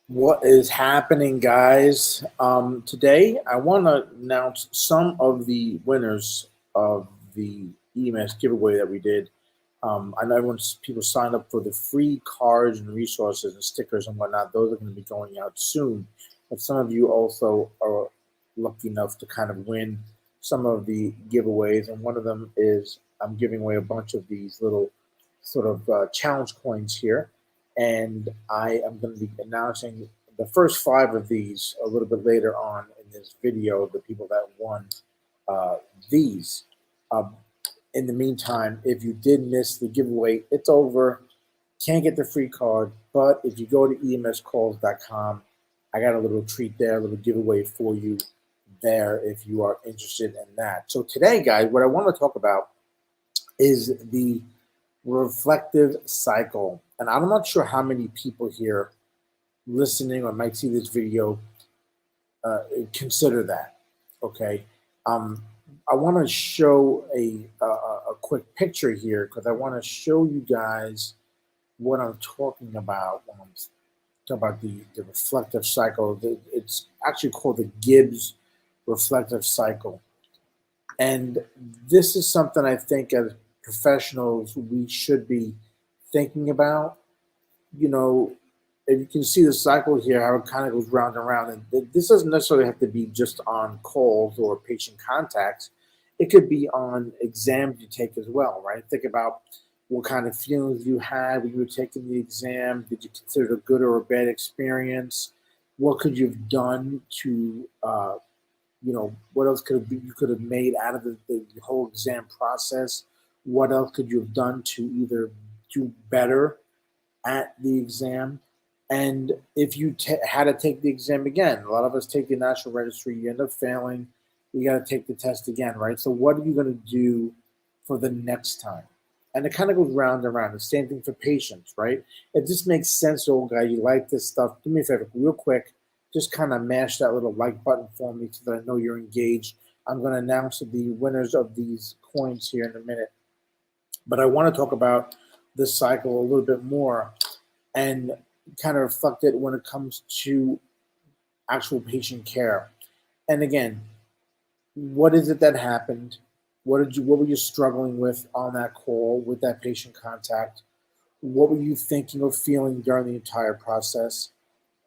What is happening, guys? Today, I want to announce some of the winners of the EMS giveaway that we did. I know people signed up for the free cards and resources and stickers and whatnot. Those are going to be going out soon. But some of you also are lucky enough to kind of win some of the giveaways. And one of them is I'm giving away a bunch of these little sort of challenge coins here, and I am going to be announcing the first five of these a little bit later on in this video, the people that won uh, these. Um, in the meantime, if you did miss the giveaway, it's over. Can't get the free card, but if you go to emscalls.com, I got a little treat there, a little giveaway for you there if you are interested in that. So today, guys, what I want to talk about is the reflective cycle. And I'm not sure how many people here listening or might see this video consider that. Okay. I want to show a quick picture here because I want to show you guys what I'm talking about when I'm talking about the reflective cycle. It's actually called the Gibbs reflective cycle. And this is something I think as professionals we should be thinking about. You know, if you can see the cycle here, how it kind of goes round and round. And this doesn't necessarily have to be just on calls or patient contacts. It could be on exams you take as well, right? Think about what kind of feelings you had when you were taking the exam. Did you consider it a good or a bad experience? What could you have done to what else you could have made out of the whole exam process? What else could you have done to either do better at the exam? And if you had to take the exam again, a lot of us take the national registry, you end up failing, you got to take the test again, right? So what are you going to do for the next time? And it kind of goes round and round. The same thing for patients, right? It just makes sense, old guy. You like this stuff. Do me a favor, real quick. Just kind of mash that little like button for me so that I know you're engaged. I'm going to announce the winners of these coins here in a minute. But I want to talk about this cycle a little bit more and kind of reflect it when it comes to actual patient care. And again, what is it that happened? What were you struggling with on that call with that patient contact? What were you thinking or feeling during the entire process?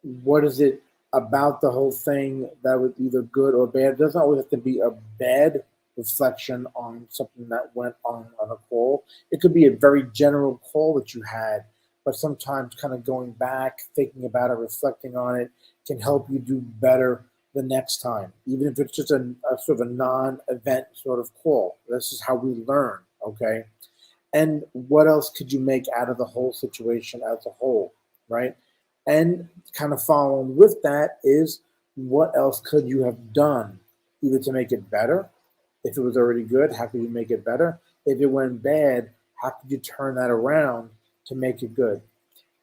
What is it about the whole thing that was either good or bad? It doesn't always have to be a bad reflection on something that went on a call. It could be a very general call that you had, but sometimes kind of going back, thinking about it, reflecting on it can help you do better the next time, even if it's just a sort of a non-event sort of call. This is how we learn, okay? And what else could you make out of the whole situation as a whole, right? And kind of following with that is what else could you have done either to make it better? If it was already good, how could you make it better? If it went bad, how could you turn that around to make it good?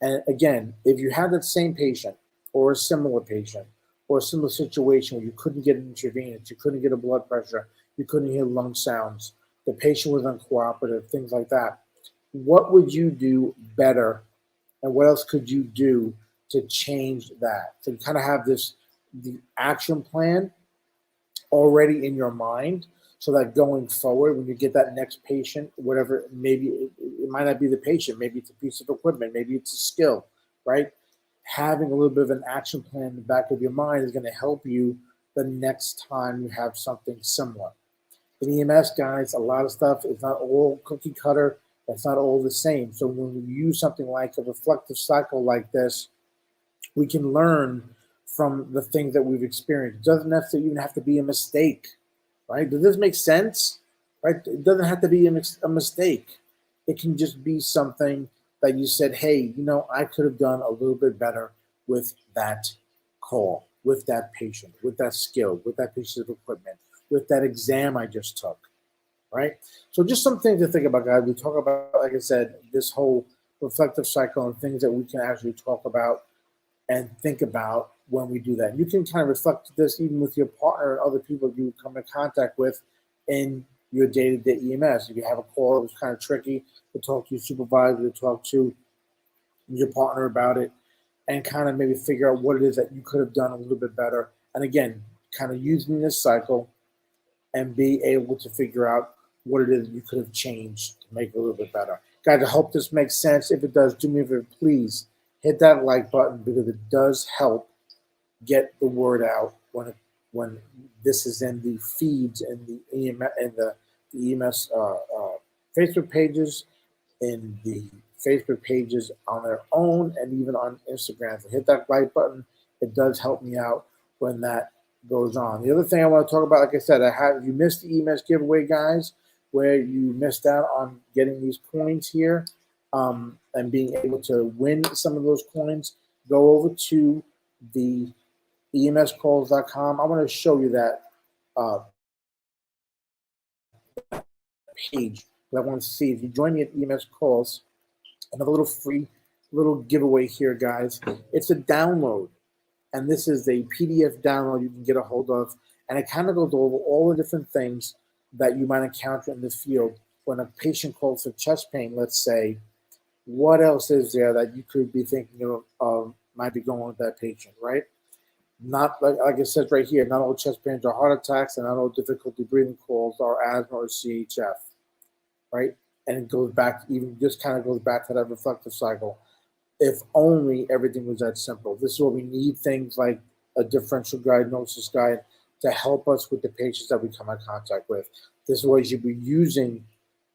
And again, if you had that same patient or a similar patient or a similar situation where you couldn't get an intravenous, you couldn't get a blood pressure, you couldn't hear lung sounds, the patient was uncooperative, things like that, what would you do better and what else could you do to change that? So you kind of have the action plan already in your mind so that going forward, when you get that next patient, whatever, maybe it might not be the patient, maybe it's a piece of equipment, maybe it's a skill, right? Having a little bit of an action plan in the back of your mind is going to help you the next time you have something similar. In EMS, guys, a lot of stuff is not all cookie cutter. It's not all the same. So when we use something like a reflective cycle like this, we can learn from the things that we've experienced. It doesn't necessarily even have to be a mistake, right? Does this make sense? Right? It doesn't have to be a mistake. It can just be something that you said, hey, I could have done a little bit better with that call, with that patient, with that skill, with that piece of equipment, with that exam I just took, right? So just some things to think about, guys. We talk about, like I said, this whole reflective cycle and things that we can actually talk about and think about when we do that. You can kind of reflect this even with your partner and other people you come in contact with in your day-to-day EMS. If you have a call that was kind of tricky, to talk to your supervisor, to talk to your partner about it. and kind of maybe figure out what it is that you could have done a little bit better. And again, kind of using this cycle and be able to figure out what it is you could have changed to make it a little bit better. Guys, I hope this makes sense. If it does, do me a favor, please hit that like button because it does help get the word out when this is in the feeds and the EMS Facebook pages, in the Facebook pages on their own, and even on Instagram. So hit that like button. It does help me out when that goes on. The other thing I want to talk about, like I said, you missed the EMS giveaway, guys, where you missed out on getting these coins here and being able to win some of those coins. Go over to the emscalls.com. I want to show you that page. I want to see if you join me at EMS Calls. Another little free little giveaway here, guys. It's a download, and this is a PDF download you can get a hold of, and it kind of goes over all the different things that you might encounter in the field when a patient calls for chest pain. Let's say, what else is there that you could be thinking of might be going on with that patient, right? Not like it says right here, not all chest pains are heart attacks, and not all difficulty breathing calls are asthma or CHF, right? And it goes back, even just kind of goes back to that reflective cycle. If only everything was that simple. This is where we need things like a differential diagnosis guide to help us with the patients that we come in contact with. This is why you should be using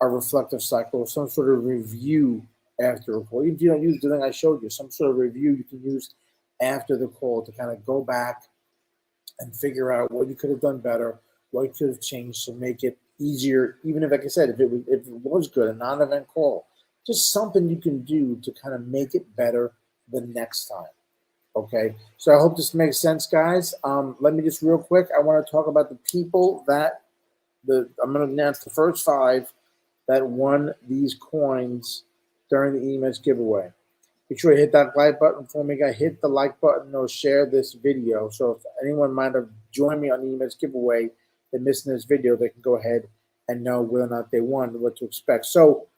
a reflective cycle, some sort of review after a call. Even if you don't use the thing I showed you, some sort of review you can use after the call to kind of go back and figure out what you could have done better, what you could have changed to make it easier. Even if, like I said, if it was good, a non-event call, just something you can do to kind of make it better the next time. Okay, so I hope this makes sense, guys. Let me just real quick, I want to talk about the people that I'm going to announce the first 5 that won these coins during the EMS giveaway. Make sure you hit that like button for me, guys. Hit the like button or share this video. So if anyone might have joined me on the EMS giveaway, they're missing this video, they can go ahead and know whether or not they won, what to expect. So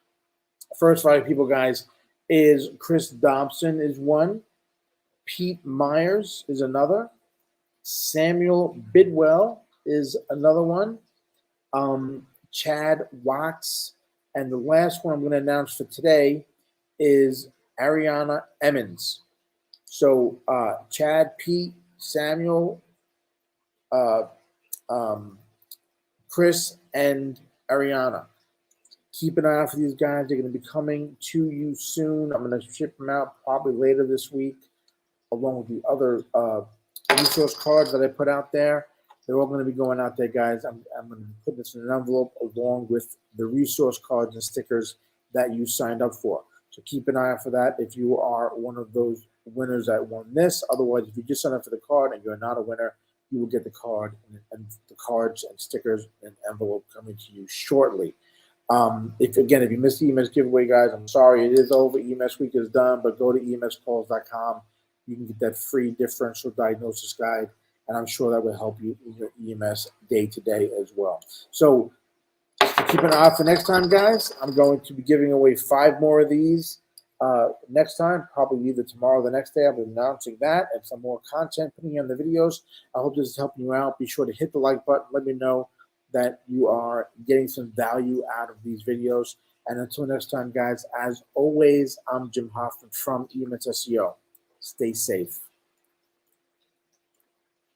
first 5 people, guys, is Chris Dobson is one. Pete Myers is another. Samuel Bidwell is another one. Chad Watts. And the last one I'm going to announce for today is Ariana Emmons. So Chad, Pete, Samuel, Chris, and Ariana. Keep an eye out for these guys. They're going to be coming to you soon. I'm going to ship them out probably later this week, along with the other resource cards that I put out there. They're all going to be going out there, guys. I'm going to put this in an envelope along with the resource cards and stickers that you signed up for. So keep an eye out for that if you are one of those winners that won this. Otherwise, if you just sign up for the card and you're not a winner, you will get the card and the cards and stickers and envelope coming to you shortly. If you missed the EMS giveaway, guys, I'm sorry. It is over. EMS Week is done, but go to emscalls.com. You can get that free differential diagnosis guide, and I'm sure that will help you in your EMS day-to-day as well. So keep an eye out for next time, guys. I'm going to be giving away 5 more of these next time, probably either tomorrow or the next day. I'll be announcing that and some more content putting on the videos. I hope this is helping you out. Be sure to hit the like button. Let me know that you are getting some value out of these videos. And until next time, guys, as always, I'm Jim Hoffman from EMS SEO. Stay safe.